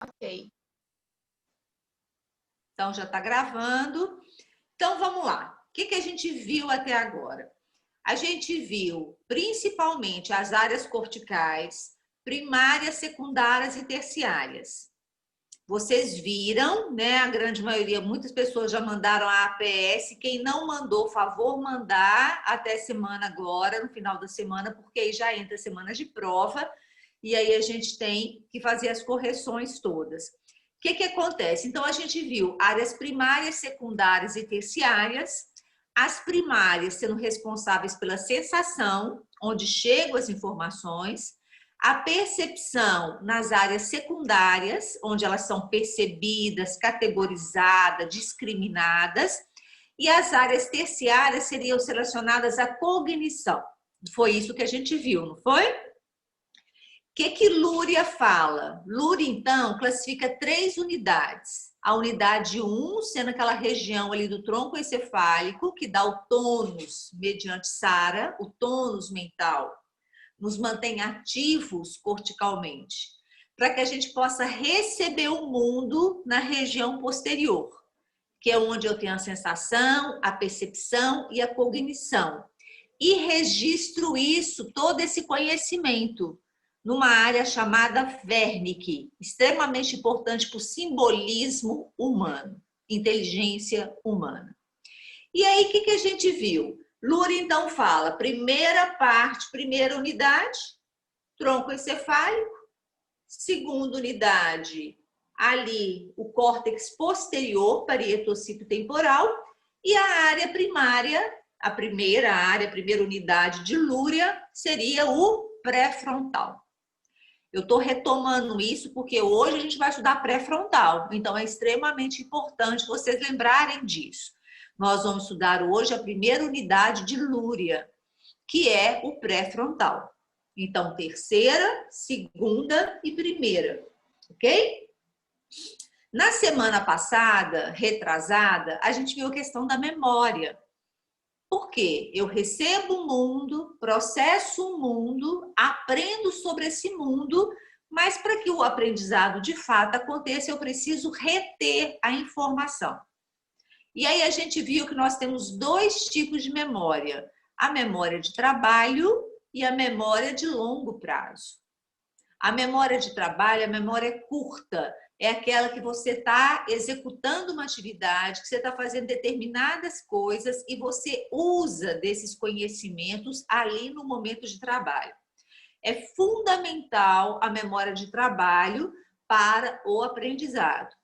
Ok. Então, já está gravando. Então, vamos lá. O que a gente viu até agora? A gente viu principalmente as áreas corticais, primárias, secundárias e terciárias. Vocês viram, né? A grande maioria, muitas pessoas já mandaram a APS. Quem não mandou, favor mandar até semana agora, no final da semana, porque aí já entra semana de prova e aí a gente tem que fazer as correções todas. O que acontece? Então, a gente viu áreas primárias, secundárias e terciárias. As primárias sendo responsáveis pela sensação, onde chegam as informações. A percepção nas áreas secundárias, onde elas são percebidas, categorizadas, discriminadas. E as áreas terciárias seriam relacionadas à cognição. Foi isso que a gente viu, não foi? O que Luria fala? Luria, então, classifica 3 unidades. A unidade 1, sendo aquela região ali do tronco encefálico, que dá o tônus mediante SARA, o tônus mental, nos mantém ativos corticalmente, para que a gente possa receber o mundo na região posterior, que é onde eu tenho a sensação, a percepção e a cognição. E registro isso, todo esse conhecimento, numa área chamada Wernicke, extremamente importante para o simbolismo humano, inteligência humana. E aí, o que a gente viu? Luria, então, fala, primeira parte, primeira unidade, tronco encefálico, segunda unidade, ali, o córtex posterior, parietocito temporal, e a área primária, a primeira unidade de Luria, seria o pré-frontal. Eu estou retomando isso porque hoje a gente vai estudar pré-frontal, então é extremamente importante vocês lembrarem disso. Nós vamos estudar hoje a primeira unidade de Luria, que é o pré-frontal. Então, terceira, segunda e primeira, ok? Na semana passada, retrasada, a gente viu a questão da memória. Por quê? Eu recebo o mundo, processo o mundo, aprendo sobre esse mundo, mas para que o aprendizado de fato aconteça, eu preciso reter a informação. E aí a gente viu que nós temos 2 tipos de memória: a memória de trabalho e a memória de longo prazo. A memória de trabalho, a memória curta, é aquela que você está executando uma atividade, que você está fazendo determinadas coisas e você usa desses conhecimentos ali no momento de trabalho. É fundamental a memória de trabalho para o aprendizado.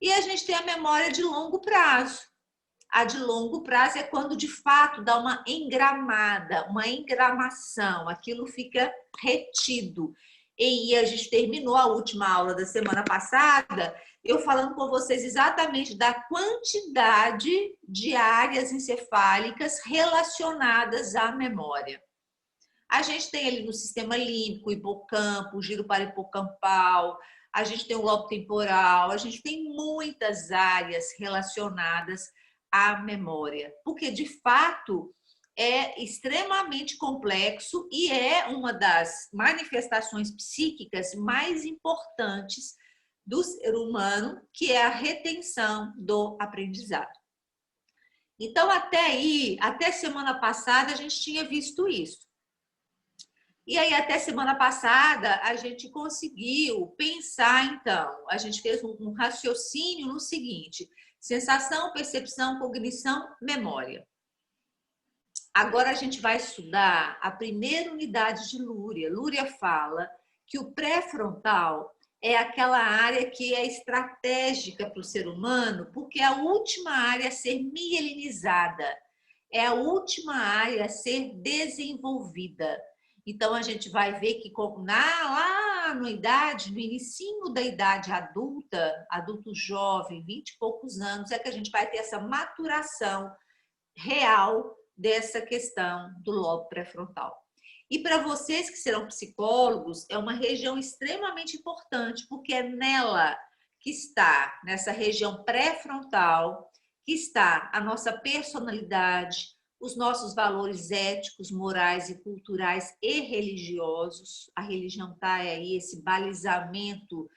E a gente tem a memória de longo prazo. A de longo prazo é quando de fato dá uma engramada, uma engramação, aquilo fica retido. E a gente terminou a última aula da semana passada, eu falando com vocês exatamente da quantidade de áreas encefálicas relacionadas à memória. A gente tem ali no sistema límbico, hipocampo, giro parahipocampal, a gente tem o lobo temporal, a gente tem muitas áreas relacionadas à memória, porque de fato é extremamente complexo e é uma das manifestações psíquicas mais importantes do ser humano, que é a retenção do aprendizado. Então, até aí, até semana passada, a gente tinha visto isso. E aí, até semana passada, a gente conseguiu pensar, então, a gente fez um raciocínio no seguinte: sensação, percepção, cognição, memória. Agora a gente vai estudar a primeira unidade de Luria. Luria fala que o pré-frontal é aquela área que é estratégica para o ser humano, porque é a última área a ser mielinizada, é a última área a ser desenvolvida. Então, a gente vai ver que lá no início da idade adulta, adulto jovem, 20 e poucos anos, é que a gente vai ter essa maturação real dessa questão do lobo pré-frontal. E para vocês que serão psicólogos, é uma região extremamente importante, porque é nela que está, nessa região pré-frontal, que está a nossa personalidade, os nossos valores éticos, morais e culturais e religiosos. A religião está aí, esse balizamento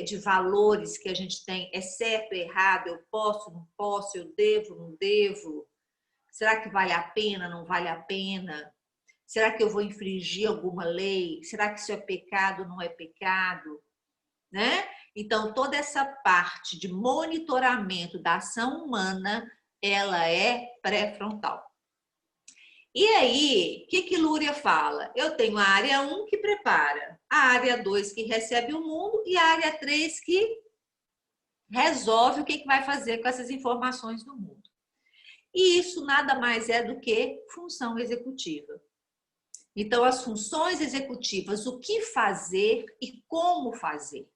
de valores que a gente tem, é certo, é errado, eu posso, não posso, eu devo, não devo, será que vale a pena, não vale a pena? Será que eu vou infringir alguma lei? Será que isso é pecado, não é pecado? Né? Então, toda essa parte de monitoramento da ação humana, ela é pré-frontal. E aí, o que Lúria fala? Eu tenho a área 1 que prepara, a área 2 que recebe o mundo e a área 3 que resolve o que vai fazer com essas informações do mundo. E isso nada mais é do que função executiva. Então, as funções executivas, o que fazer e como fazer,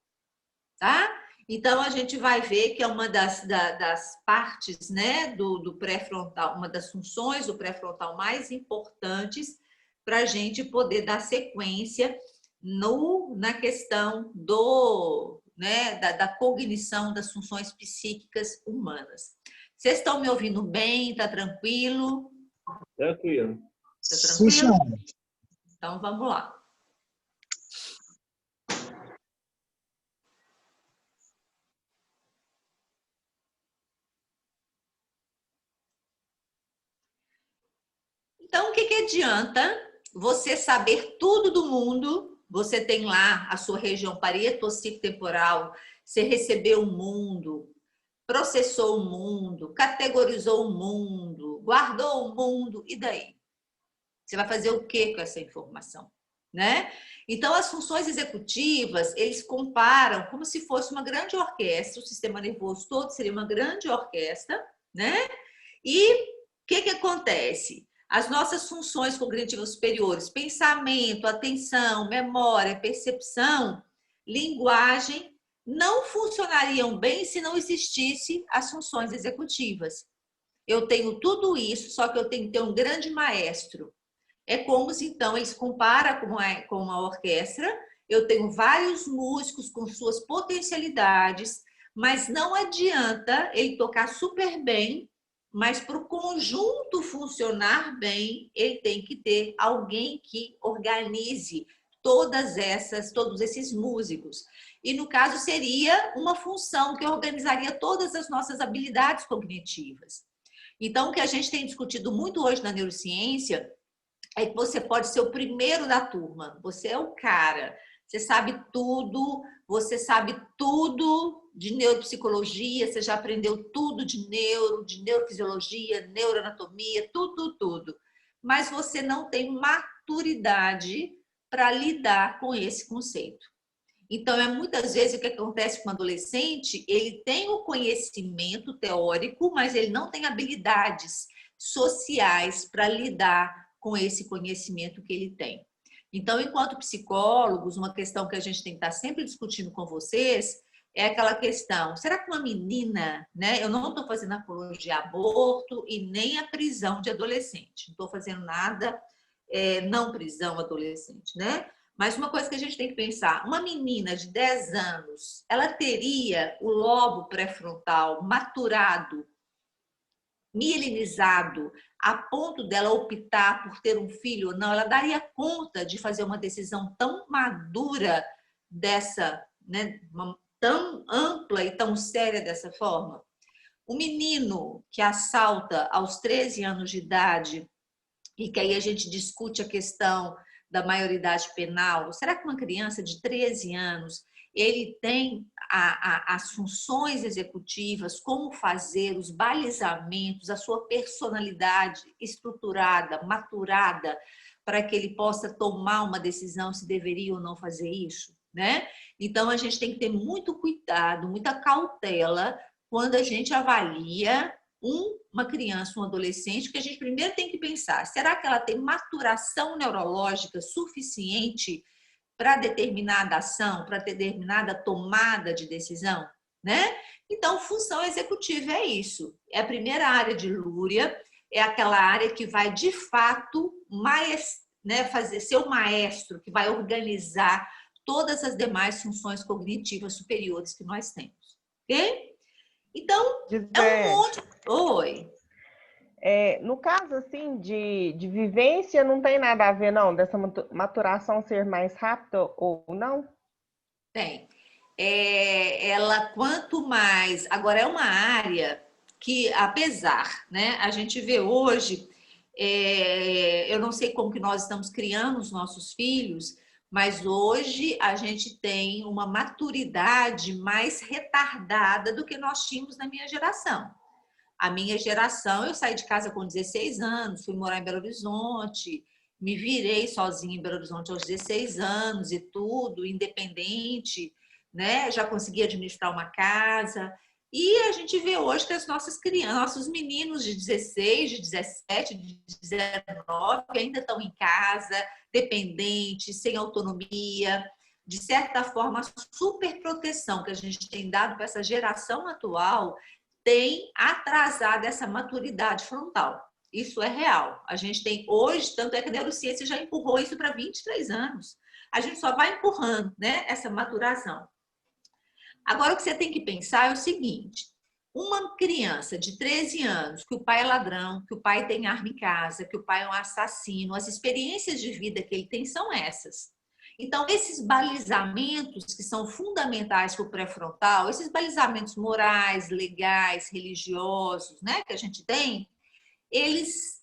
tá? Então, a gente vai ver que é uma das partes, né, do pré-frontal, uma das funções do pré-frontal mais importantes para a gente poder dar sequência na questão né, da cognição das funções psíquicas humanas. Vocês estão me ouvindo bem? Tá tranquilo? Tranquilo. Tá tranquilo? Então, vamos lá. Então, o que adianta você saber tudo do mundo? Você tem lá a sua região parieto-occipital, você recebeu o mundo, processou o mundo, categorizou o mundo, guardou o mundo, e daí? Você vai fazer o que com essa informação? Né? Então, as funções executivas, eles comparam como se fosse uma grande orquestra, o sistema nervoso todo seria uma grande orquestra, né? E o que acontece? As nossas funções cognitivas superiores, pensamento, atenção, memória, percepção, linguagem, não funcionariam bem se não existisse as funções executivas. Eu tenho tudo isso, só que eu tenho que ter um grande maestro. É como se, então, eles comparam com uma orquestra, eu tenho vários músicos com suas potencialidades, mas não adianta ele tocar super bem, mas para o conjunto funcionar bem, ele tem que ter alguém que organize todos esses músicos. E, no caso, seria uma função que organizaria todas as nossas habilidades cognitivas. Então, o que a gente tem discutido muito hoje na neurociência é que você pode ser o primeiro da turma, você é o cara, você sabe tudo de neuropsicologia, você já aprendeu tudo de neurofisiologia, neuroanatomia, tudo. Mas você não tem maturidade para lidar com esse conceito. Então, muitas vezes o que acontece com o adolescente, ele tem o conhecimento teórico, mas ele não tem habilidades sociais para lidar com esse conhecimento que ele tem. Então, enquanto psicólogos, uma questão que a gente tem que estar sempre discutindo com vocês é aquela questão, será que uma menina, né? Eu não estou fazendo apologia a aborto e nem a prisão de adolescente, não estou fazendo nada, não prisão adolescente, né? Mas uma coisa que a gente tem que pensar, uma menina de 10 anos, ela teria o lobo pré-frontal maturado, mielinizado, a ponto dela optar por ter um filho ou não? Ela daria conta de fazer uma decisão tão madura dessa, né, tão ampla e tão séria dessa forma? O menino que assalta aos 13 anos de idade, e que aí a gente discute a questão da maioridade penal, será que uma criança de 13 anos ele tem as funções executivas, como fazer, os balizamentos, a sua personalidade estruturada, maturada, para que ele possa tomar uma decisão se deveria ou não fazer isso, né? Então, a gente tem que ter muito cuidado, muita cautela quando a gente avalia uma criança, um adolescente, que a gente primeiro tem que pensar, será que ela tem maturação neurológica suficiente para determinada ação, para determinada tomada de decisão, né? Então, função executiva é isso. É a primeira área de Lúria, é aquela área que vai, de fato, ser o maestro, que vai organizar todas as demais funções cognitivas superiores que nós temos. Ok? Então, é um monte... Oi. No caso, assim, de vivência, não tem nada a ver, não, dessa maturação ser mais rápida ou não? Tem. ela quanto mais... Agora, é uma área que, apesar, né, a gente vê hoje, eu não sei como que nós estamos criando os nossos filhos, mas hoje a gente tem uma maturidade mais retardada do que nós tínhamos na minha geração. A minha geração, eu saí de casa com 16 anos, fui morar em Belo Horizonte, me virei sozinha em Belo Horizonte aos 16 anos e tudo, independente, né? Já consegui administrar uma casa. E a gente vê hoje que as nossas crianças, nossos meninos de 16, de 17, de 19, ainda estão em casa, dependentes, sem autonomia. De certa forma, a superproteção que a gente tem dado para essa geração atual tem atrasado essa maturidade frontal. Isso é real. A gente tem hoje, tanto é que a neurociência já empurrou isso para 23 anos. A gente só vai empurrando, né, essa maturação. Agora, o que você tem que pensar é o seguinte: uma criança de 13 anos, que o pai é ladrão, que o pai tem arma em casa, que o pai é um assassino, as experiências de vida que ele tem são essas. Então, esses balizamentos que são fundamentais para o pré-frontal, esses balizamentos morais, legais, religiosos, né, que a gente tem,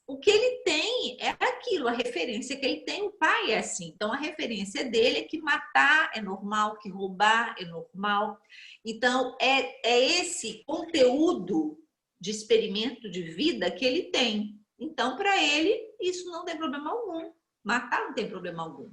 o que ele tem é aquilo, a referência que ele tem, o pai é assim. Então, a referência dele é que matar é normal, que roubar é normal. Então, é esse conteúdo de experimento de vida que ele tem. Então, para ele, isso não tem problema algum. Matar não tem problema algum.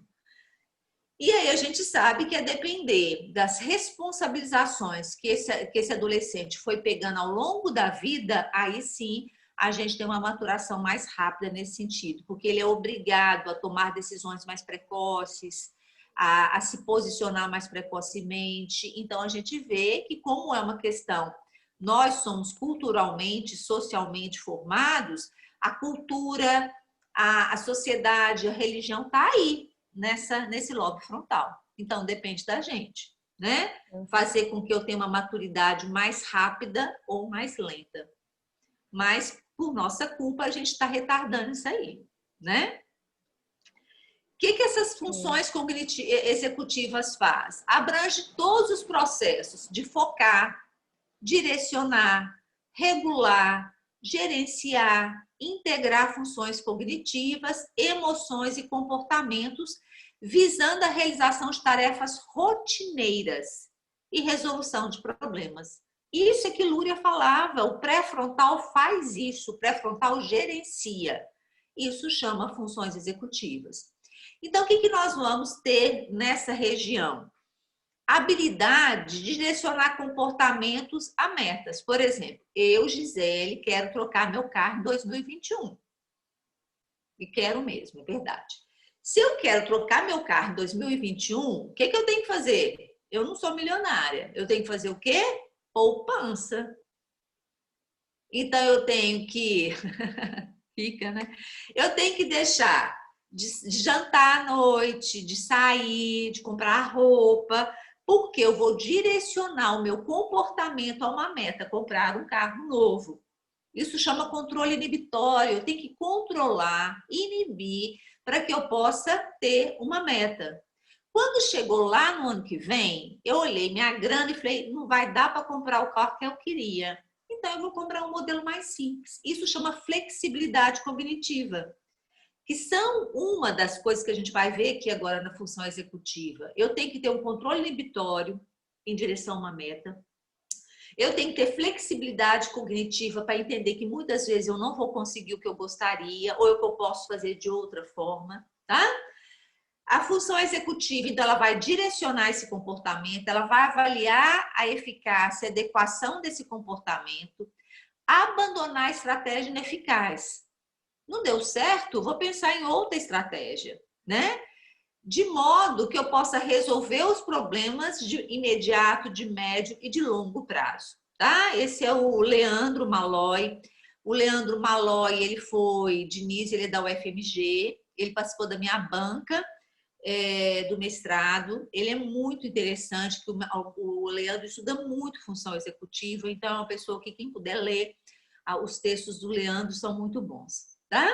E aí a gente sabe que a depender das responsabilizações que esse adolescente foi pegando ao longo da vida, aí sim a gente tem uma maturação mais rápida nesse sentido, porque ele é obrigado a tomar decisões mais precoces, a se posicionar mais precocemente. Então a gente vê que, como é uma questão, nós somos culturalmente, socialmente formados, a cultura, a sociedade, a religião está aí nesse lobo frontal. Então, depende da gente, né? Fazer com que eu tenha uma maturidade mais rápida ou mais lenta. Mas, por nossa culpa, a gente está retardando isso aí, né? O que essas funções executivas faz? Abrange todos os processos de focar, direcionar, regular, gerenciar, integrar funções cognitivas, emoções e comportamentos, visando a realização de tarefas rotineiras e resolução de problemas. Isso é que Luria falava, o pré-frontal faz isso, o pré-frontal gerencia. Isso chama funções executivas. Então, o que nós vamos ter nessa região? Habilidade de direcionar comportamentos a metas. Por exemplo, eu, Gisele, quero trocar meu carro em 2021. E quero mesmo, é verdade. Se eu quero trocar meu carro em 2021, o que eu tenho que fazer? Eu não sou milionária. Eu tenho que fazer o quê? Poupança. Então, eu tenho que... Fica, né? Eu tenho que deixar de jantar à noite, de sair, de comprar roupa, porque eu vou direcionar o meu comportamento a uma meta, comprar um carro novo. Isso chama controle inibitório. Eu tenho que controlar, inibir, para que eu possa ter uma meta. Quando chegou lá no ano que vem, eu olhei minha grana e falei, não vai dar para comprar o carro que eu queria. Então, eu vou comprar um modelo mais simples. Isso chama flexibilidade cognitiva, que são uma das coisas que a gente vai ver aqui agora na função executiva. Eu tenho que ter um controle inibitório em direção a uma meta. Eu tenho que ter flexibilidade cognitiva para entender que muitas vezes eu não vou conseguir o que eu gostaria ou que eu posso fazer de outra forma, tá? A função executiva, então, ela vai direcionar esse comportamento, ela vai avaliar a eficácia, a adequação desse comportamento, abandonar a estratégia ineficaz. Não deu certo? Vou pensar em outra estratégia, né? De modo que eu possa resolver os problemas de imediato, de médio e de longo prazo, tá? Esse é o Leandro Malloy. O Leandro Malloy, ele foi de Nice, ele é da UFMG, ele participou da minha banca do mestrado. Ele é muito interessante, que o Leandro estuda muito função executiva, então é uma pessoa que quem puder ler, os textos do Leandro são muito bons, tá?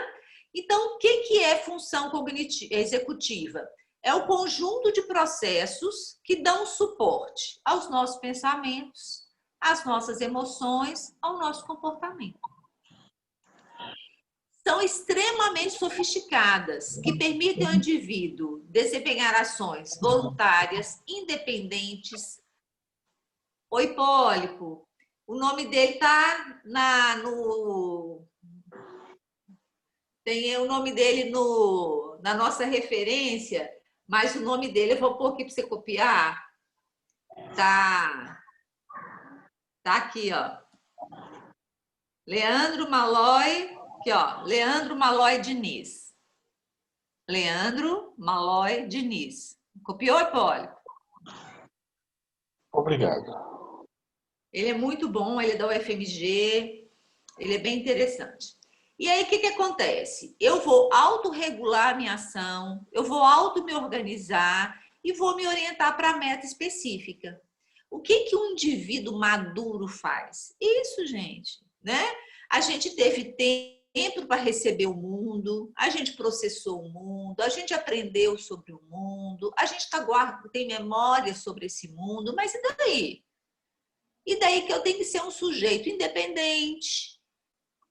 Então, o que é função executiva? é o conjunto de processos que dão suporte aos nossos pensamentos, às nossas emoções, ao nosso comportamento. São extremamente sofisticadas, que permitem ao indivíduo desempenhar ações voluntárias, independentes. Oi, Hipólito, o nome dele está tem o nome dele na nossa referência, mas o nome dele eu vou pôr aqui para você copiar. Tá aqui, ó. Leandro Malloy, aqui, ó. Leandro Malloy Diniz. Leandro Malloy Diniz. Copiou, Hipólito? Obrigado. Ele é muito bom, ele é da UFMG, ele é bem interessante. E aí, o que acontece? Eu vou autorregular a minha ação, eu vou auto-me organizar e vou me orientar para a meta específica. O que um indivíduo maduro faz? Isso, gente, né? A gente teve tempo para receber o mundo, a gente processou o mundo, a gente aprendeu sobre o mundo, a gente tem memória sobre esse mundo, mas e daí? E daí que eu tenho que ser um sujeito independente,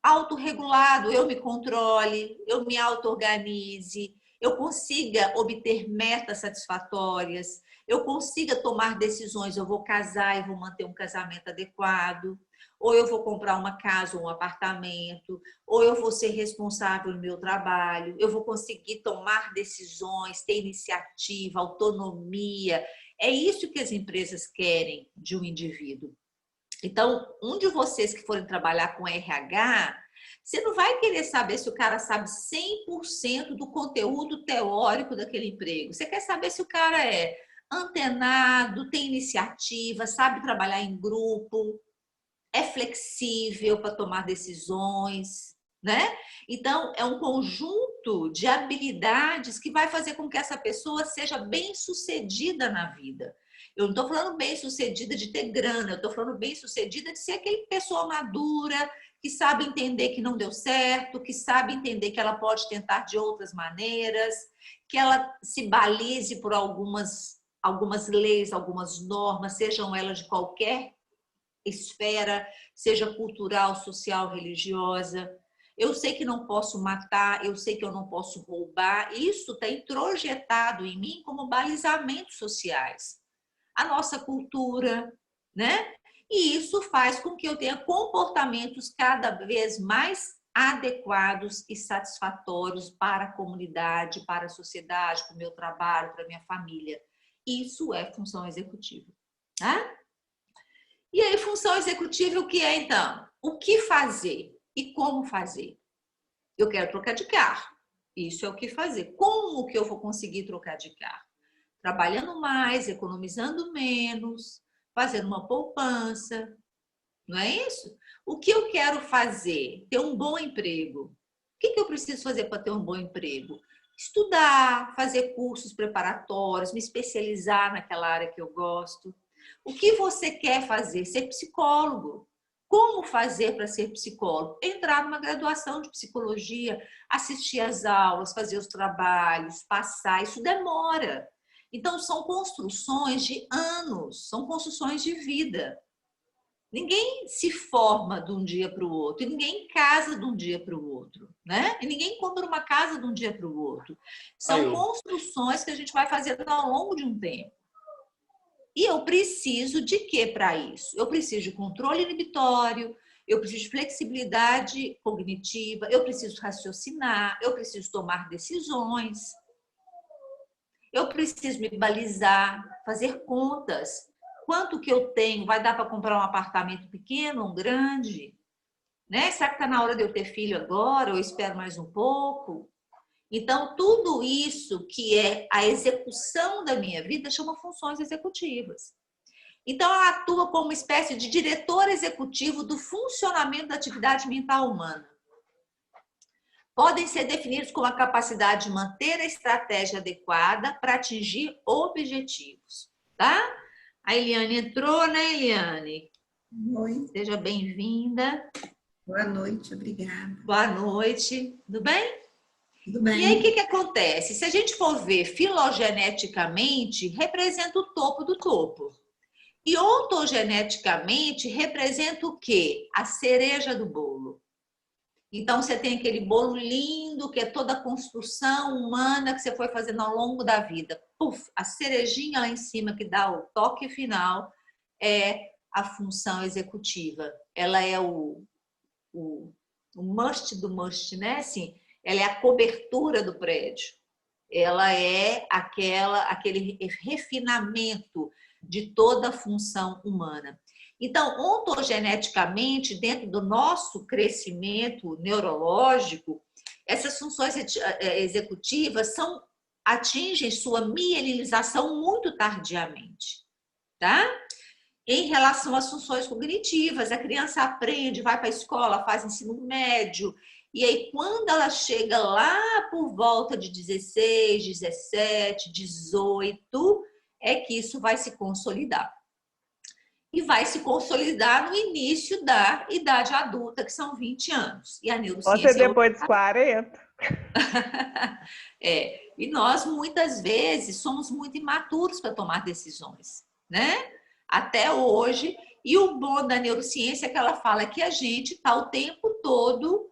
autorregulado, eu me controle, eu me auto-organize, eu consiga obter metas satisfatórias, eu consiga tomar decisões, eu vou casar e vou manter um casamento adequado, ou eu vou comprar uma casa ou um apartamento, ou eu vou ser responsável no meu trabalho, eu vou conseguir tomar decisões, ter iniciativa, autonomia. É isso que as empresas querem de um indivíduo. Então, um de vocês que forem trabalhar com RH, você não vai querer saber se o cara sabe 100% do conteúdo teórico daquele emprego. Você quer saber se o cara é antenado, tem iniciativa, sabe trabalhar em grupo, é flexível para tomar decisões, né? Então, é um conjunto de habilidades que vai fazer com que essa pessoa seja bem-sucedida na vida. Eu não estou falando bem-sucedida de ter grana, eu estou falando bem-sucedida de ser aquela pessoa madura, que sabe entender que não deu certo, que sabe entender que ela pode tentar de outras maneiras, que ela se balize por algumas leis, algumas normas, sejam elas de qualquer esfera, seja cultural, social, religiosa. Eu sei que não posso matar, eu sei que eu não posso roubar. Isso está introjetado em mim como balizamentos sociais. A nossa cultura, né? E isso faz com que eu tenha comportamentos cada vez mais adequados e satisfatórios para a comunidade, para a sociedade, para o meu trabalho, para a minha família. Isso é função executiva. Tá? E aí, função executiva, o que é então? O que fazer e como fazer? Eu quero trocar de carro. Isso é o que fazer. Como que eu vou conseguir trocar de carro? Trabalhando mais, economizando menos, fazendo uma poupança. Não é isso? O que eu quero fazer? Ter um bom emprego. O que eu preciso fazer para ter um bom emprego? Estudar, fazer cursos preparatórios, me especializar naquela área que eu gosto. O que você quer fazer? Ser psicólogo. Como fazer para ser psicólogo? Entrar numa graduação de psicologia, assistir às aulas, fazer os trabalhos, passar. Isso demora. Então, são construções de anos, são construções de vida. Ninguém se forma de um dia para o outro, e ninguém casa de um dia para o outro, né? E ninguém compra uma casa de um dia para o outro. São construções que a gente vai fazendo ao longo de um tempo. E eu preciso de quê para isso? Eu preciso de controle inibitório, eu preciso de flexibilidade cognitiva, eu preciso raciocinar, eu preciso tomar decisões, eu preciso me balizar, fazer contas. Quanto que eu tenho? Vai dar para comprar um apartamento pequeno, um grande? Né? Será que está na hora de eu ter filho agora? Ou eu espero mais um pouco? Então, tudo isso que é a execução da minha vida chama funções executivas. Então, ela atua como uma espécie de diretor executivo do funcionamento da atividade mental humana. Podem ser definidos com a capacidade de manter a estratégia adequada para atingir objetivos. Tá? A Eliane entrou, né, Eliane? Oi. Seja bem-vinda. Boa noite, obrigada. Boa noite. Tudo bem? Tudo E aí, o bem. que acontece? Se a gente for ver filogeneticamente, representa o topo do topo. E ontogeneticamente, representa o quê? A cereja do bolo. Então, você tem aquele bolo lindo, que é toda a construção humana que você foi fazendo ao longo da vida. Puf, a cerejinha lá em cima que dá o toque final é a função executiva. Ela é o, o must do must, né? Assim, ela é a cobertura do prédio. Ela é aquele refinamento de toda a função humana. Então, ontogeneticamente, dentro do nosso crescimento neurológico, essas funções executivas atingem sua mielinização muito tardiamente, tá? Em relação às funções cognitivas, a criança aprende, vai para a escola, faz ensino médio, e aí quando ela chega lá por volta de 16, 17, 18, é que isso vai se consolidar. E vai se consolidar no início da idade adulta, que são 20 anos. E a Pode ser neurociência é depois dos 40. e nós muitas vezes somos muito imaturos para tomar decisões, né? Até hoje. E o bom da neurociência é que ela fala que a gente está o tempo todo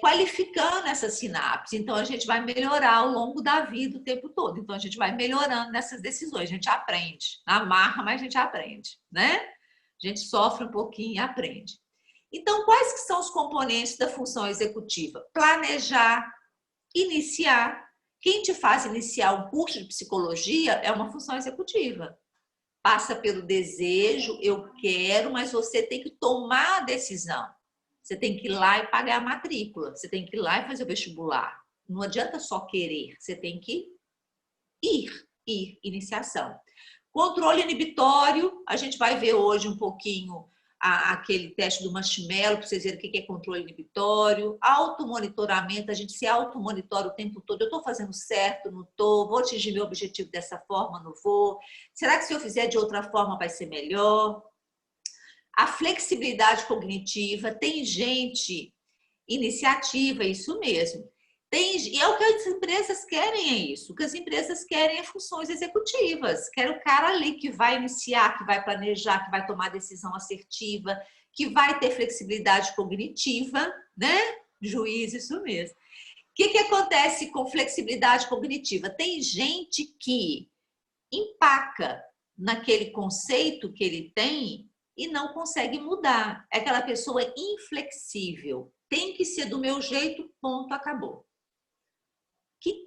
qualificando essas sinapses. Então, a gente vai melhorar ao longo da vida o tempo todo. Então, a gente vai melhorando nessas decisões. A gente aprende. Na marra, mas a gente aprende, né? A gente sofre um pouquinho e aprende. Então, quais que são os componentes da função executiva? Planejar, iniciar. Quem te faz iniciar um curso de psicologia é uma função executiva. Passa pelo desejo, eu quero, mas você tem que tomar a decisão. Você tem que ir lá e pagar a matrícula. Você tem que ir lá e fazer o vestibular. Não adianta só querer, você tem que ir, iniciação. Controle inibitório, a gente vai ver hoje um pouquinho aquele teste do marshmallow, para vocês verem o que é controle inibitório. Automonitoramento, a gente se automonitora o tempo todo. Eu estou fazendo certo, não estou? Vou atingir meu objetivo dessa forma, não vou? Será que se eu fizer de outra forma vai ser melhor? A flexibilidade cognitiva, tem gente, iniciativa, isso mesmo. E é o que as empresas querem, é isso. O que as empresas querem é funções executivas. Quer o cara ali que vai iniciar, que vai planejar, que vai tomar decisão assertiva, que vai ter flexibilidade cognitiva, né? Juiz, isso mesmo. O que acontece com flexibilidade cognitiva? Tem gente que empaca naquele conceito que ele tem e não consegue mudar. É aquela pessoa inflexível. Tem que ser do meu jeito, ponto, acabou.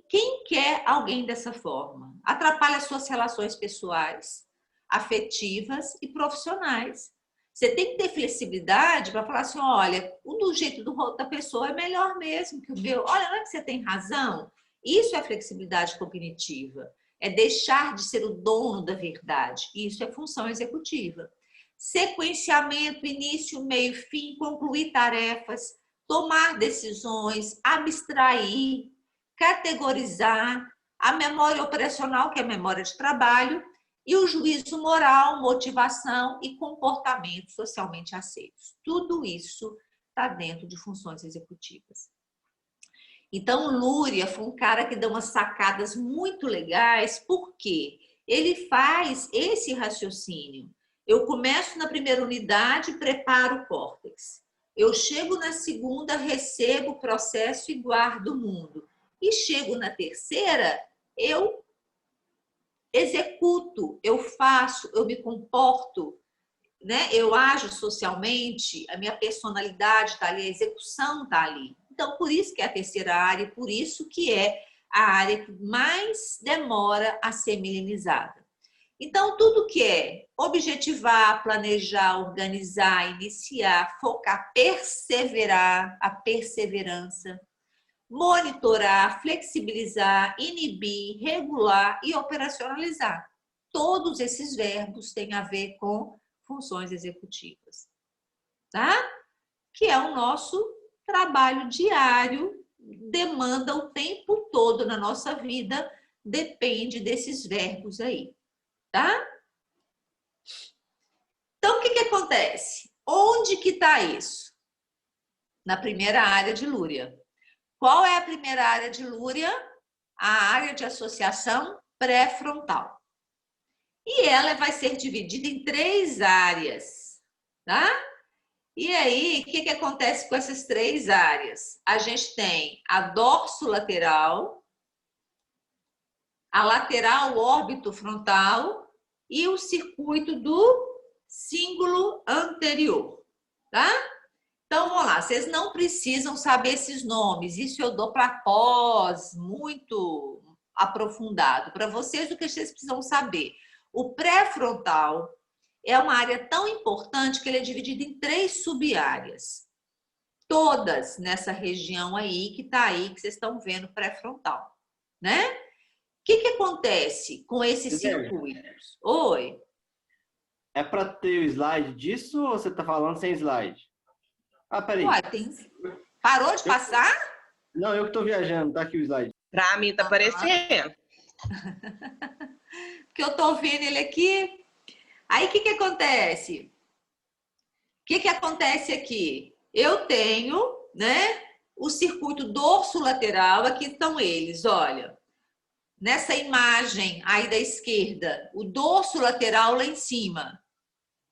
Quem quer alguém dessa forma? Atrapalha suas relações pessoais, afetivas e profissionais. Você tem que ter flexibilidade para falar assim, olha, o do jeito da pessoa é melhor mesmo que o meu. Olha, não é que você tem razão? Isso é flexibilidade cognitiva. É deixar de ser o dono da verdade. Isso é função executiva. Sequenciamento, início, meio, fim, concluir tarefas, tomar decisões, abstrair, categorizar, a memória operacional, que é a memória de trabalho, e o juízo moral, motivação e comportamento socialmente aceitos. Tudo isso está dentro de funções executivas. Então, Luria foi um cara que deu umas sacadas muito legais, porque ele faz esse raciocínio. Eu começo na primeira unidade, preparo o córtex. Eu chego na segunda, recebo o processo e guardo o mundo. E chego na terceira, eu executo, eu faço, eu me comporto, né? Eu ajo socialmente, a minha personalidade está ali, a execução está ali. Então, por isso que é a terceira área, por isso que é a área que mais demora a ser milenizada. Então, tudo que é objetivar, planejar, organizar, iniciar, focar, perseverar, a perseverança, monitorar, flexibilizar, inibir, regular e operacionalizar. Todos esses verbos têm a ver com funções executivas, tá? Que é o nosso trabalho diário, demanda o tempo todo na nossa vida, depende desses verbos aí, tá? Então, o que acontece? Onde que está isso? Na primeira área de Lúria. Qual é a primeira área de Lúria? A área de associação pré-frontal. E ela vai ser dividida em 3 áreas, tá? E aí, o que acontece com essas 3 áreas? A gente tem a dorsolateral, a lateral órbito frontal e o circuito do cíngulo anterior, tá? Então, vamos lá, vocês não precisam saber esses nomes, isso eu dou para pós, muito aprofundado. Para vocês, o que vocês precisam saber? O pré-frontal é uma área tão importante que ele é dividido em 3 sub-áreas. Todas nessa região aí, que está aí, que vocês estão vendo pré-frontal, né? O que acontece com esses circuitos? Oi? É para ter o slide disso ou você está falando sem slide? Ah, peraí. Ué, parou de passar? Não, eu que estou viajando, tá aqui o slide. Para mim tá aparecendo. Porque eu estou vendo ele aqui. Aí, o que acontece? O que acontece aqui? Eu tenho, né, o circuito dorsolateral, aqui estão eles, olha. Nessa imagem aí da esquerda, o dorsolateral lá em cima.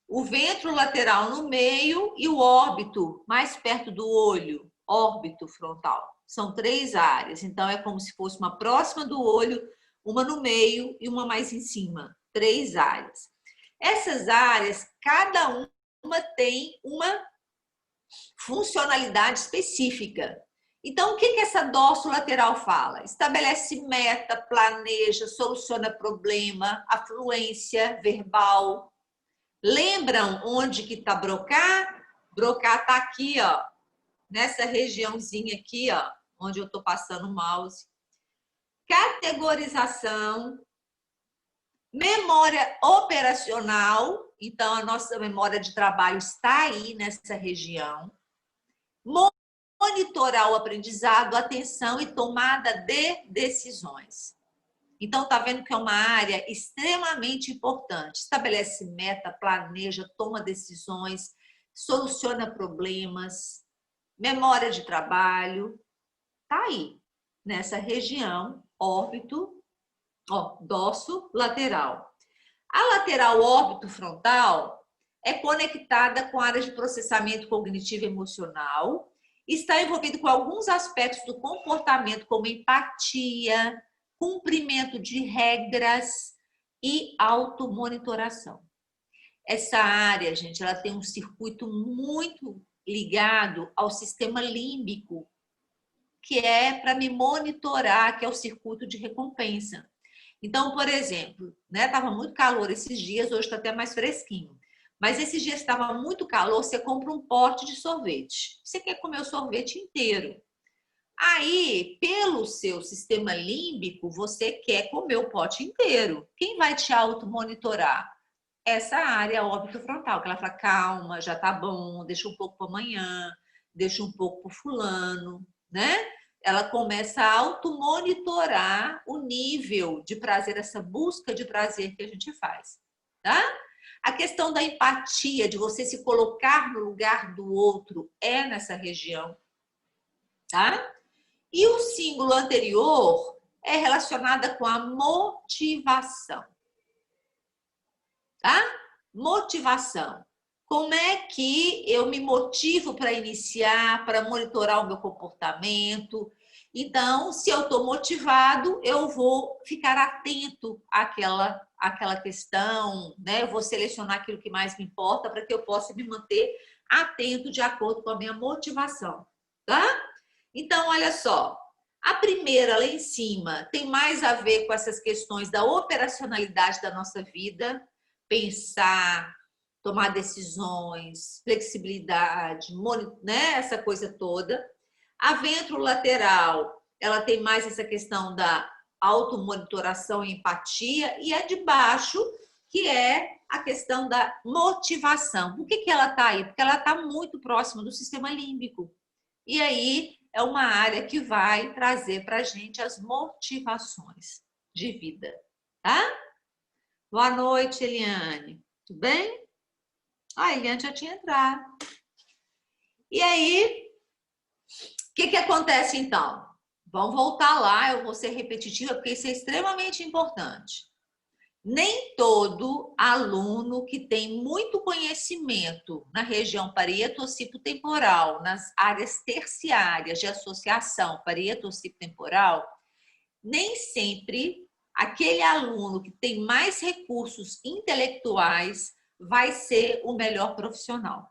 O ventro lateral no meio e o órbito mais perto do olho, órbito frontal. São 3 áreas, então é como se fosse uma próxima do olho, uma no meio e uma mais em cima. 3 áreas. Essas áreas, cada uma tem uma funcionalidade específica. Então, o que essa dorsolateral fala? Estabelece meta, planeja, soluciona problema, afluência verbal. Lembram onde que está Broca? Broca está aqui, ó, nessa regiãozinha aqui, ó, onde eu estou passando o mouse. Categorização, memória operacional, então a nossa memória de trabalho está aí nessa região. Monitorar o aprendizado, atenção e tomada de decisões. Então, tá vendo que é uma área extremamente importante. Estabelece meta, planeja, toma decisões, soluciona problemas, memória de trabalho. Tá aí, nessa região, órbito, ó, dorso lateral. A lateral órbito frontal é conectada com a área de processamento cognitivo e emocional, está envolvido com alguns aspectos do comportamento, como empatia, cumprimento de regras e automonitoração. Essa área, gente, ela tem um circuito muito ligado ao sistema límbico, que é para me monitorar, que é o circuito de recompensa. Então, por exemplo, né, estava muito calor esses dias, hoje está até mais fresquinho. Mas esses dias estava muito calor, você compra um pote de sorvete. Você quer comer o sorvete inteiro. Aí, pelo seu sistema límbico, você quer comer o pote inteiro. Quem vai te automonitorar? Essa área órbito-frontal, que ela fala, calma, já tá bom, deixa um pouco para amanhã, deixa um pouco para fulano, né? Ela começa a automonitorar o nível de prazer, essa busca de prazer que a gente faz, tá? A questão da empatia, de você se colocar no lugar do outro, é nessa região, tá? E o símbolo anterior é relacionada com a motivação. Tá? Motivação. Como é que eu me motivo para iniciar, para monitorar o meu comportamento? Então, se eu estou motivado, eu vou ficar atento àquela questão, né? Eu vou selecionar aquilo que mais me importa para que eu possa me manter atento de acordo com a minha motivação, tá? Então, olha só, a primeira lá em cima tem mais a ver com essas questões da operacionalidade da nossa vida, pensar, tomar decisões, flexibilidade, né? Essa coisa toda. A ventrolateral, ela tem mais essa questão da automonitoração e empatia, e a de baixo, que é a questão da motivação. Por que ela está aí? Porque ela está muito próxima do sistema límbico. E aí é uma área que vai trazer para a gente as motivações de vida, tá? Boa noite, Eliane. Tudo bem? Ah, a Eliane já tinha entrado. E aí, o que acontece então? Vamos voltar lá, eu vou ser repetitiva, porque isso é extremamente importante. Nem todo aluno que tem muito conhecimento na região parieto-occipital-temporal, nas áreas terciárias de associação parieto-occipital-temporal, nem sempre aquele aluno que tem mais recursos intelectuais vai ser o melhor profissional.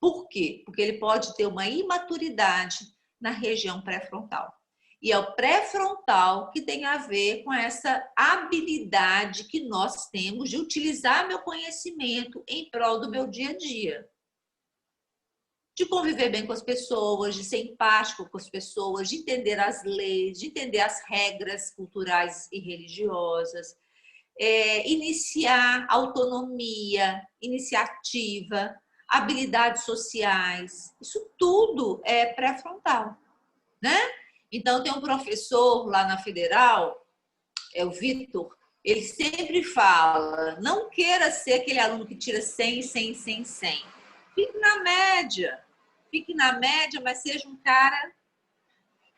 Por quê? Porque ele pode ter uma imaturidade na região pré-frontal. E é o pré-frontal que tem a ver com essa habilidade que nós temos de utilizar meu conhecimento em prol do meu dia a dia. De conviver bem com as pessoas, de ser empático com as pessoas, de entender as leis, de entender as regras culturais e religiosas, iniciar autonomia, iniciativa, habilidades sociais. Isso tudo é pré-frontal, né? Então, tem um professor lá na Federal, é o Vitor, ele sempre fala, não queira ser aquele aluno que tira 100, 100, 100, 100. Fique na média, mas seja um cara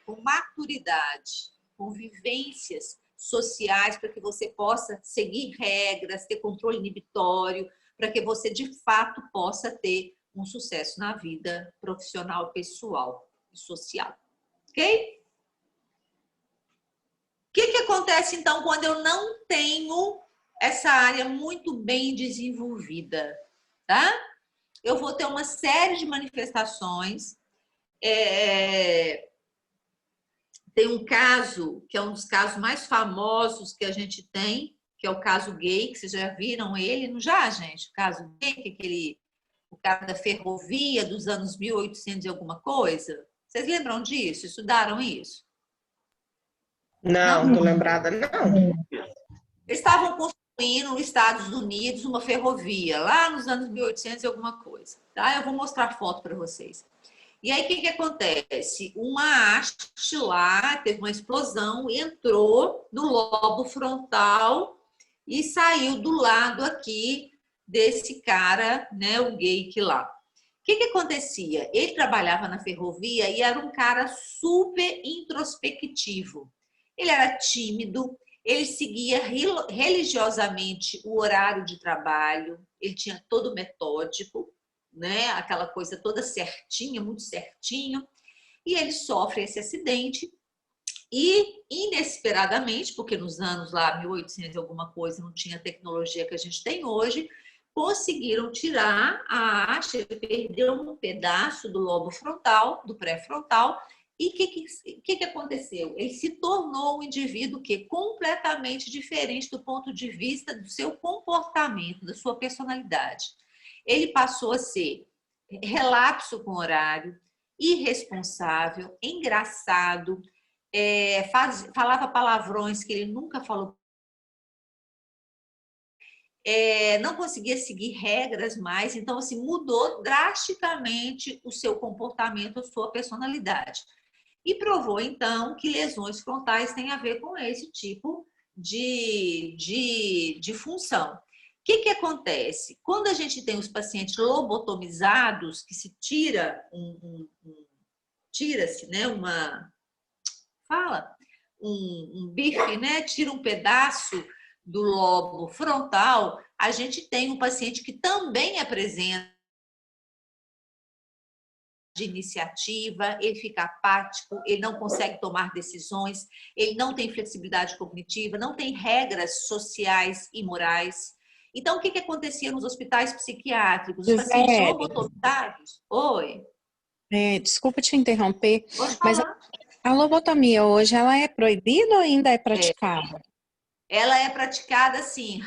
com maturidade, com vivências sociais, para que você possa seguir regras, ter controle inibitório, para que você, de fato, possa ter um sucesso na vida profissional, pessoal e social. Ok? O que acontece, então, quando eu não tenho essa área muito bem desenvolvida? Tá? Eu vou ter uma série de manifestações. Tem um caso, que é um dos casos mais famosos que a gente tem, que é o caso gay, que vocês já viram ele, não já, gente? O caso gay, que o cara da ferrovia dos anos 1800 e alguma coisa. Vocês lembram disso? Estudaram isso? Não, tô lembrada, não. Eles estavam construindo nos Estados Unidos uma ferrovia, lá nos anos 1800 e alguma coisa. Tá? Eu vou mostrar a foto para vocês. E aí, o que acontece? Uma haste lá, teve uma explosão, entrou no lobo frontal e saiu do lado aqui desse cara, né, o gay lá. O que acontecia? Ele trabalhava na ferrovia e era um cara super introspectivo. Ele era tímido, ele seguia religiosamente o horário de trabalho, ele tinha todo metódico, né? Aquela coisa toda certinha, muito certinho, e ele sofre esse acidente e, inesperadamente, porque nos anos lá 1800 e alguma coisa não tinha a tecnologia que a gente tem hoje, conseguiram tirar a haste, ele perdeu um pedaço do lobo frontal, do pré-frontal. E o que aconteceu? Ele se tornou um indivíduo que completamente diferente do ponto de vista do seu comportamento, da sua personalidade. Ele passou a ser relapso com horário, irresponsável, engraçado, falava palavrões que ele nunca falou, não conseguia seguir regras mais, então assim, mudou drasticamente o seu comportamento, a sua personalidade. E provou, então, que lesões frontais têm a ver com esse tipo de função. O que acontece? Quando a gente tem os pacientes lobotomizados, que se tira-se, né, um bife, né, tira um pedaço do lobo frontal, a gente tem um paciente que também apresenta de iniciativa, ele fica apático, ele não consegue tomar decisões, ele não tem flexibilidade cognitiva, não tem regras sociais e morais. Então, o que acontecia nos hospitais psiquiátricos? Os pacientes lobotomizados... Oi? Desculpa te interromper, mas a lobotomia hoje, ela é proibida ou ainda é praticada? Ela é praticada, assim,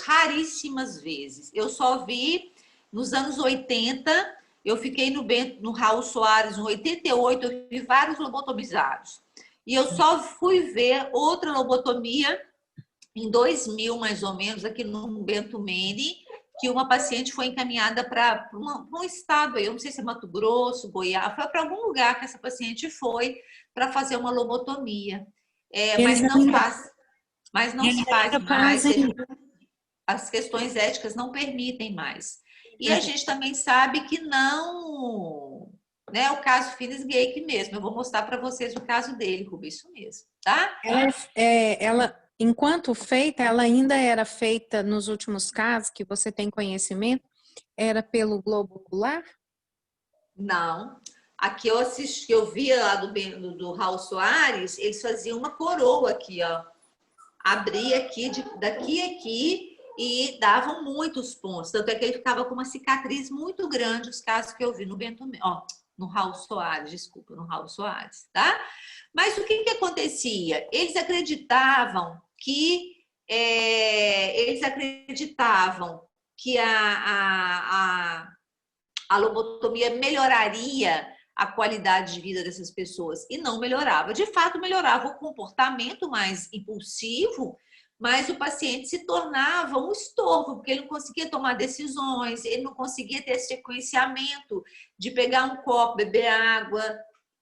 raríssimas vezes. Eu só vi nos anos 80... Eu fiquei no Raul Soares, em 88, eu vi vários lobotomizados. E eu só fui ver outra lobotomia em 2000, mais ou menos, aqui no Bento Mene, que uma paciente foi encaminhada para um estado, eu não sei se é Mato Grosso, Goiás, foi para algum lugar que essa paciente foi para fazer uma lobotomia. Mas não se faz mais. As questões éticas não permitem mais. E a gente também sabe que não né? O caso Finis Gake mesmo. Eu vou mostrar para vocês o caso dele, Rubens, isso mesmo, tá? Ela, enquanto feita, ela ainda era feita nos últimos casos, que você tem conhecimento, era pelo globo ocular? Não. Aqui eu assisti, eu via lá do Raul Soares, eles faziam uma coroa aqui, ó. Abria aqui, daqui a aqui, e davam muitos pontos. Tanto é que ele ficava com uma cicatriz muito grande, os casos que eu vi no Bento, ó, no Raul Soares, desculpa, no Raul Soares, tá? Mas o que acontecia? Eles acreditavam que a lobotomia melhoraria a qualidade de vida dessas pessoas, e não melhorava. De fato, melhorava o comportamento mais impulsivo, mas o paciente se tornava um estorvo, porque ele não conseguia tomar decisões, ele não conseguia ter esse sequenciamento de pegar um copo, beber água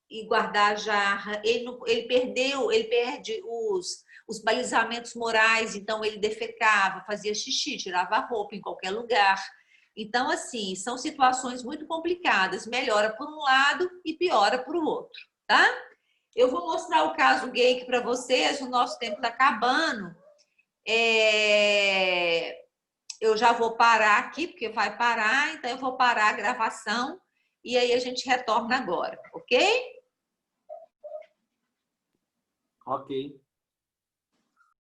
e guardar a jarra. Ele perde os balizamentos morais, então ele defecava, fazia xixi, tirava a roupa em qualquer lugar. Então, assim, são situações muito complicadas. Melhora por um lado e piora por outro, tá? Eu vou mostrar o caso Gake para vocês. O nosso tempo está acabando. Eu já vou parar aqui, porque vai parar. Então, eu vou parar a gravação e aí a gente retorna agora, ok? Ok.